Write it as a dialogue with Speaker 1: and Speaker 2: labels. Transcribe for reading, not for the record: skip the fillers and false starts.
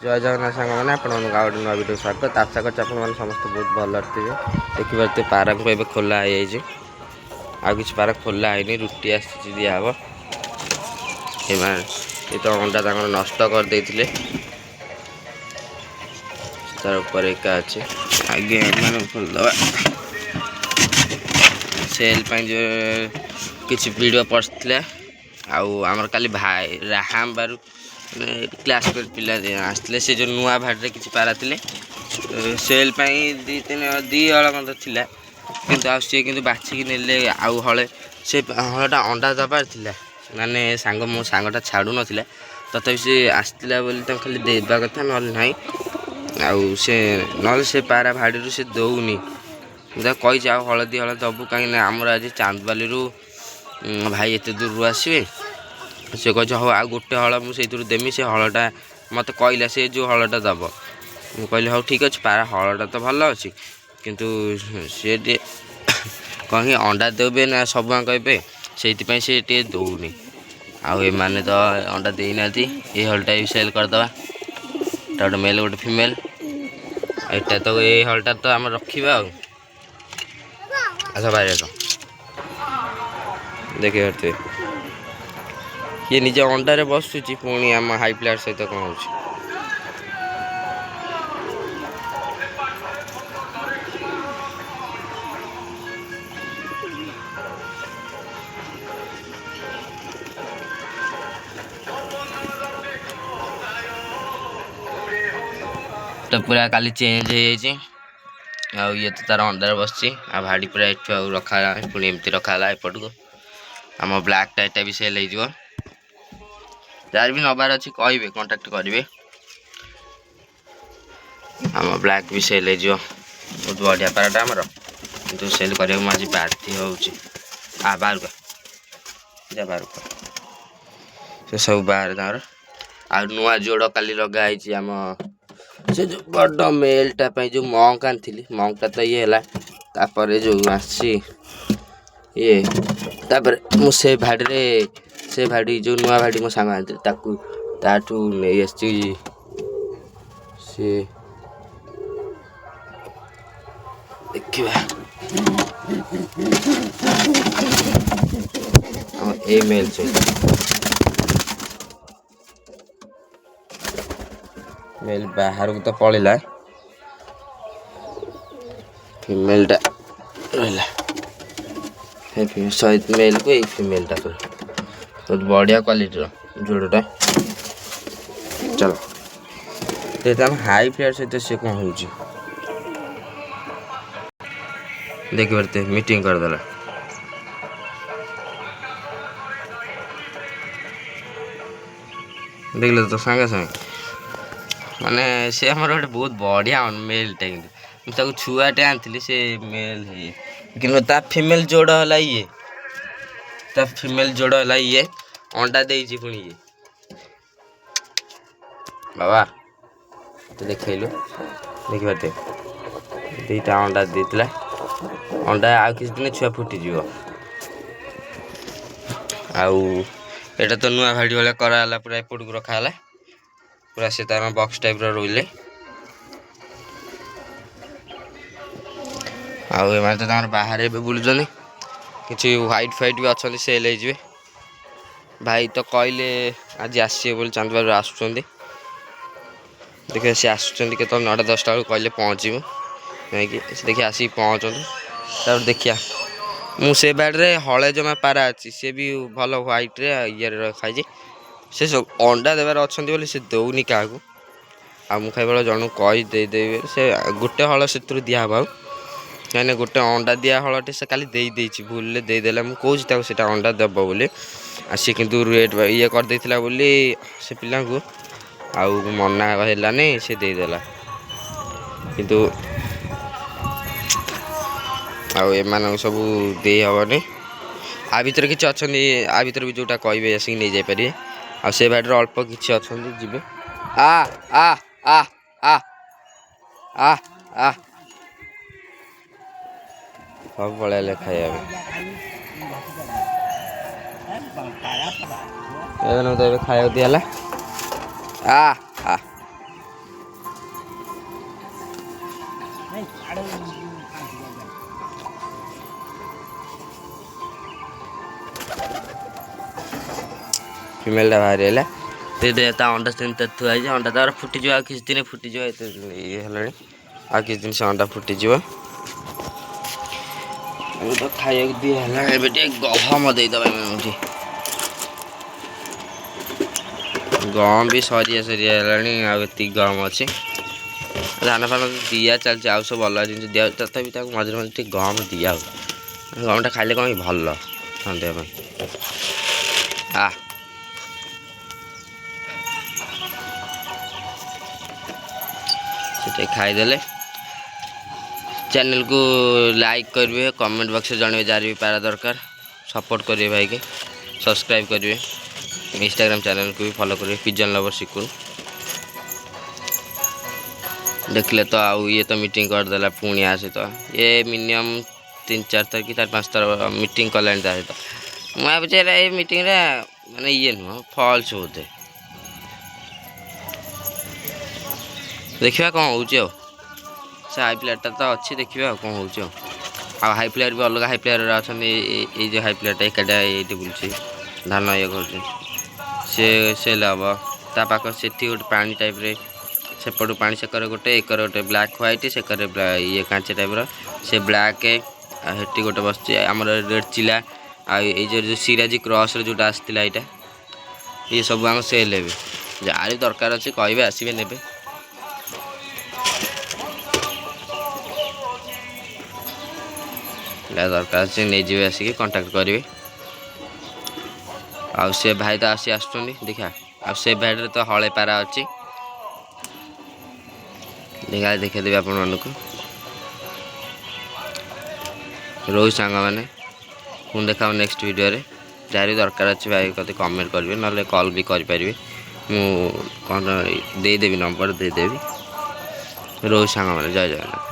Speaker 1: जय जगन्नाथ सांग मैंने आप नुआ वीडियो स्वागत आशा कर समस्त बहुत भल थे देखिए पार्क को एवं खोला है आ कि पार्क खोला है रुटी आसी दिहब ये तो अंडा तक नष्ट करदे तार ऊपर एका अच्छे आगे खोलदे सेल जो किसी वीडियो पड़ता आमर काली भाई राहाम बारू क्लासमेट पिला आसते से जो नुआ भाड़े किसी पारा थे सेल दी हल मतलब थिला किंतु सी कि बाछिकी नेले आउ हले से हलटा अंडा दबार थिला माने सांग मो सांगटा छाड़ू नथिला तथापि से आसला बोली खाली देवा कथा ना आउ से न से पारा भाड़ी से दौनी मुझे कही आउ हलदी हल दबू कहीं आमर आज चांदबाली भाई एत दूर आसवे से कह हाँ आ गोटे हल मुझे देमी से हलटा मत कहला से जो हलटा दब मु कहली हाँ ठीक अच्छे पारा हलटा तो भल अच्छी किंतु सी कहीं अंडा देवे ना सब कहे से सी टे दौनी आने तो अंडा देना ये हलटा भी सेल करदे गोटे मेल गोटे फिमेल एटा तो ये हलटा तो आम रखा अच्छा बाहर देखिए पारे ये निजे अंडारे बसुची पुणी आम हाई प्लेयर सहित कौन हो तो पूरा काली चेंज हो ये तो तार अंडार बस भाड़ी पूरा ये रखा पुणी एमती रखा एपट को आम ब्लैक टाइटा भी सेल हो जार भी नबार अच्छी कहे कंटाक्ट करेंगे आम ब्लैक भी सेल हो बहुत बढ़िया पाराटा आमर कितु सेल करने मुझे बाध्य हो बाहर जा बाहर से सब बाहर तार आ नुआ जोड़ काली लगाई आम से जो बड़ मेलटा जो मंक आनी मंकटा तो ये है जो आसी ये मुझे भाड़ी से भाड़ी जो नुआ भाड़ी मो सांग आनी ताठू नहीं आसी से देखिए ए मेल मेल बाहर को तो पड़ेगा फीमेलटा रहा सहित मेल को एक फीमेलटा बहुत बढ़िया क्वालिटी जोड़टा चलो देखते हम हाई प्लेयर सहित सी कौन हो देखी पारते मीटिंग करदेला देख तो सागे सागे माने से आम गोटे बहुत बढ़िया मेलटा कि छुआटे आनी से मेल है कि फीमेल जोड़ है ये फीमेल जोड़ है ये अंडा दे पुणी ये बाबा तो देखलु देखी पारते दुईटा अंडा देता अंडा आ किसी दिन छुआ फुटीज आटा तो नुआ भाड़ी भाया कराला पूरा एपट को रखा पूरा से तार बक्स टाइप रोले आने तो बाहर बुलूँ कि व्हाइट फाइट भी अच्छा सेल हो भाई तो कहले आज आसवे बोली चांदबार आसुँच देखिए सी आसुँच के 9-10 बेलू कहले पहुँचू नहीं देखिए आसिक पहुँचते देखिया मुझे बाड़े हले जमा पारा अच्छी सी भी भल व्हाइट रे ये रखाई से सब अंडा देवार अच्छा बोली से दौनी क्या मुझे बेला जन कहीदे से गोटे हल से दिहब कहीं गोटे अंडा दिया हलटे से खाली देदेची भूल देदेला मुझे कहूँ से अंडा देव बोली सी कितु रेट ये करदे बोली से पिला को आउ मना है से देदेला किंतु आम सब दे हेनी आ भर कि अच्छा आ भर भी जोटा कहे आसिक नहीं जापारे आ से भाड़ी अल्प कि अच्छा जी आ आ आ आ आ आ सब पलैले खाया तो खाया दिहला आ आ ଫିମେଲଟା ବାହାରି ହେଲା ତା ଅଣ୍ଡା ସେମିତି ଥୁଆ ହେଇଛି। ଅଣ୍ଡା ତାର ଫୁଟିଯିବ ଆଉ କିଛି ଦିନ ଫୁଟିଯିବ। ଏତେ ଇଏ ହେଲାଣି ଆଉ କିଛି ଦିନ ସେ ଅଣ୍ଡା ଫୁଟିଯିବ। ଏବେ ତ ଖାଇବାକୁ ଦିଆ ହେଲା। ଏବେ ଟିକେ ଗହମ ଦେଇଦେବା ଏଠି। ଗହମ ବି ସରିଆ ହେଲାଣି। ଆଉ ଏତିକି ଗହମ ଅଛି। ଧାନ ଫାନ ଦିଆ ଚାଲିଛି। ଆଉ ସବୁ ଅଲଗା ଜିନିଷ ଦିଆ ତଥାପି ତାକୁ ମଝିରେ ମଝିରେ ଟିକେ ଗହମ ଦିଆ ହଉଛି। ଗହମଟା ଖାଇଲେ କ'ଣ ଭଲ ଦେହ ପାଇଁ। ସେଟା ଖାଇଦେଲେ ଚ୍ୟାନେଲକୁ ଲାଇକ୍ କରିବେ, କମେଣ୍ଟ ବକ୍ସରେ ଜଣାଇବେ ଯାହାର ବି ପାରା ଦରକାର। ସପୋର୍ଟ କରିବେ ଭାଇକି, ସବସ୍କ୍ରାଇବ୍ କରିବେ। ଇନଷ୍ଟାଗ୍ରାମ୍ ଚ୍ୟାନେଲକୁ ବି ଫଲୋ କରିବେ ପିଜନ୍ ଲଭର ସିକୁନ। ଦେଖିଲେ ତ ଆଉ ଇଏ ତ ମିଟିଂ କରିଦେଲା ପୁଣି ଆସେ ତ ଏ ମିନିମମ୍ 3-4 ଥର କି 4-5 ଥର ମିଟିଂ କଲାଣି ତା ସହିତ। ମୁଁ ଭାବୁଛି ଏଇ ମିଟିଂରେ ମାନେ ଇଏ ନୁହଁ ଫଲ୍ସ ବୋଧେ। ଦେଖିବା କ'ଣ ହେଉଛି ଆଉ। ସେ ହାଇ ପ୍ଲେୟାରଟା ତ ଅଛି, ଦେଖିବା ଆଉ କ'ଣ ହେଉଛି ଆଉ। ଆଉ ହାଇ ପ୍ଲେୟାର ବି ଅଲଗା ହାଇ ପ୍ଲେୟାର ଅଛନ୍ତି। ଏଇ ଯେଉଁ ହାଇ ପ୍ଲେୟାରଟା ଏକାଟା ଏଇଠି ବୁଲୁଛି ଧାନ ଇଏ କରୁଛି ସେ ସେଲ୍ ହେବ। ତା ପାଖ ସେଠି ଗୋଟେ ପାଣି ଟାଇପ୍ରେ ସେପଟୁ ପାଣି ସେକରେ ଗୋଟେ ଏକରେ ଗୋଟେ ବ୍ଲାକ୍ ହ୍ୱାଇଟ୍ ସେକରେ ଇଏ କାଞ୍ଚ ଟାଇପ୍ର ସେ ବ୍ଲାକ୍। ଆଉ ସେଠି ଗୋଟେ ବସିଛି ଆମର ରେଡ୍ ଚିଲା। ଆଉ ଏଇ ଯେଉଁ ସିରାଜି କ୍ରସ୍ରେ ଯେଉଁଟା ଆସିଥିଲା ଏଇଟା ଇଏ ସବୁ ଆମ ସେଲ୍ ହେବେ। ଯାହାର ବି ଦରକାର ଅଛି କହିବେ ଆସିବେ ନେବେ। ଯାହା ଦରକାର ଅଛି ନେଇଯିବେ ଆସିକି କଣ୍ଟାକ୍ଟ କରିବେ। ଆଉ ସେ ଭାଇ ତ ଆସୁଛନ୍ତି ଦେଖିବା। ଆଉ ସେ ଭାଇରେ ତ ହଳେ ପାରା ଅଛି ଦେଖେଇଦେବି ଆପଣମାନଙ୍କୁ। ରହୁ ସାଙ୍ଗମାନେ ପୁଣି ଦେଖାବ ନେକ୍ସଟ ଭିଡ଼ିଓରେ। ଯାହାର ବି ଦରକାର ଅଛି ଭାଇ ମୋତେ କମେଣ୍ଟ କରିବେ, ନହେଲେ କଲ୍ ବି କରିପାରିବେ। ମୁଁ କ'ଣ ଦେଇଦେବି ନମ୍ବର ଦେଇଦେବି। ରହୁ ସାଙ୍ଗମାନେ, ଜୟ ଜଗନ୍ନାଥ।